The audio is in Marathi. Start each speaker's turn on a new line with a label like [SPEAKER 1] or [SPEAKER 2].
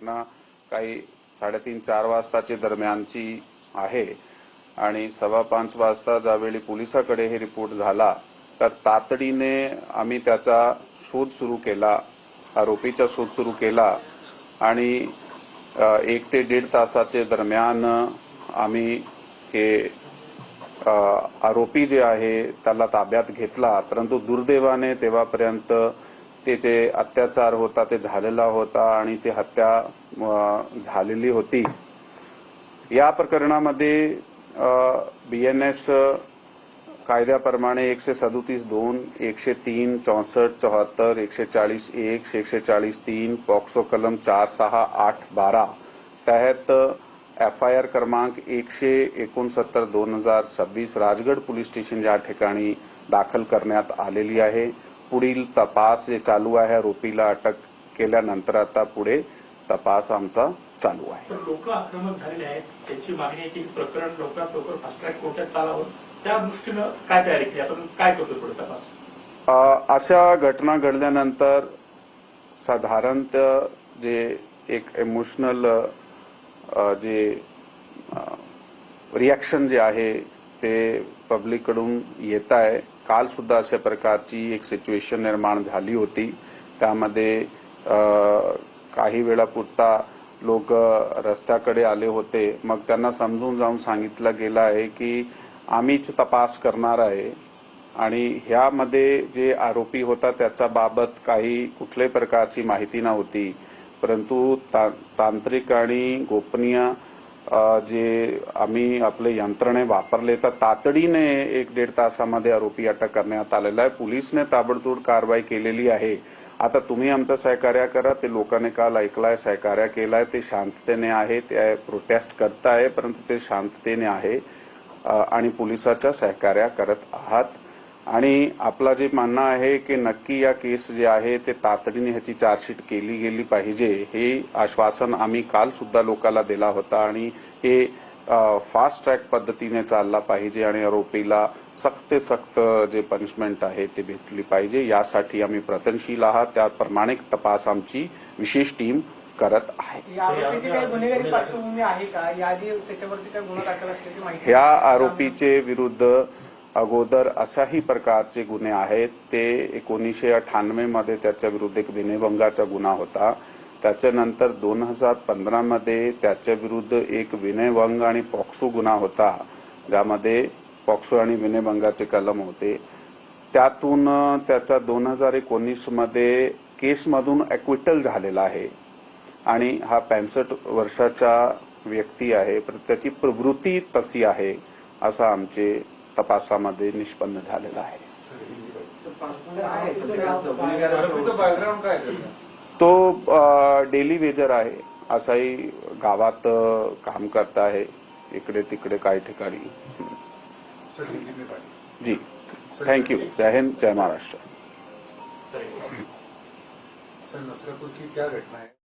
[SPEAKER 1] घटना काही 3:30-4 वाजताच्या दरम्यानची आहे आणि 4:15 वाजता ज्यावेळी पोलिसांकडे हे रिपोर्ट झाला तर तातडीने आम्ही त्याचा शोध सुरू केला, आरोपीचा शोध सुरू केला आणि 1 ते 1.5 तासाच्या दरम्यान आम्ही हे आरोपी जे आहे त्याला ताब्यात घेतला। परंतु दुर्दैवाने तेव्हापर्यंत ते जे अत्याचार होता ते झालेला होता आणि ती हत्या झालेली होती। या प्रकरणामध्ये बीएनएस कायद्याप्रमाणे 137(2), 103, 64, 74, 140(1), 140(3), पॉक्सो कलम 468(12) तहत FIR क्रमांक 169/2026 राजगड पोलीस स्टेशन या ठिकाणी दाखल करण्यात आलेली आहे। पुढील तपास जे चालू आहे, आरोपीला अटक केल्यानंतर आता पुढे तपास आमचा चालू आहे।
[SPEAKER 2] लोक आक्रमक झालेले आहेत, त्याची मागणी आहे की प्रकरण लवकरात लवकर फास्ट ट्रॅक कोर्टात चालावं, त्या दृष्टीने काय तयारी केली, आपण काय करतो पुढे तपास?
[SPEAKER 1] अशा घटना घडल्यानंतर साधारणतः जे एक इमोशनल जे रिएक्शन जे आहे ते पब्लिक कडून येत आहे। काल सुद्धा अशा प्रकारची एक सिच्युएशन निर्माण झाली होती, त्यामध्ये काही वेळापुरता लोक रस्त्याकडे आले होते। मग त्यांना समजून जाऊन सांगितलं गेलं आहे की आम्हीच तपास करणार आहे आणि ह्यामध्ये जे आरोपी होता त्याच्या बाबत काही कुठल्याही प्रकारची माहिती नव्हती, परंतु तांत्रिक आणि गोपनीय जे आम्ही आपले यंत्रणे वापरले तर तातडीने 1-1.5 तासामध्ये आरोपी अटक करण्यात आलेला आहे। पोलिसने ताबडतोब कारवाई केलेली आहे। आता तुम्ही आमचं सहकार्य करा, ते लोकांनी काल ऐकलाय, सहकार्य केलाय, ते शांततेने आहे, ते प्रोटेस्ट करत आहे, परंतु ते शांततेने आहे आणि पोलिसाच्या सहकार्य करत आहात। आणि आपला जे म्हणणं आहे की नक्की या केस जे आहे ते तातडीने ह्याची चार्जशीट केली गेली पाहिजे, हे आश्वासन आम्ही काल सुद्धा लोकांना दिला होता आणि हे फास्ट ट्रॅक पद्धतीने चालला पाहिजे आणि आरोपीला सक्त जे पनिशमेंट आहे ते भेटली पाहिजे, यासाठी आम्ही प्रयत्नशील आहात। त्याप्रमाणे तपास आमची विशेष टीम करत आहे। ह्या आरोपीचे विरुद्ध अगोदर अशाही प्रकारचे गुन्हे आहेत। ते 1998 मध्ये त्याच्या विरुद्ध एक विनयभंगाचा गुन्हा होता, त्याच्यानंतर 2015 मध्ये त्याच्या विरुद्ध एक विनयभंग आणि पॉक्सो गुन्हा होता, ज्यामध्ये पॉक्सो आणि विनयभंगाचे कलम होते। त्यातून त्याचा 2019 मध्ये केसमधून ॲक्विटल झालेला आहे आणि हा 65 वर्षाचा व्यक्ती आहे, पण त्याची प्रवृत्ती तशी आहे असं आमचे तपासामध्ये निष्पन्न झालेलं आहे। तो डेली वेजर आहे, असाही गावात काम करत आहे, इकडे तिकडे काही ठिकाणी। जी, थँक्यू। जय हिंद, जय महाराष्ट्र।
[SPEAKER 3] सर, नसरापुर की क्या घटना है?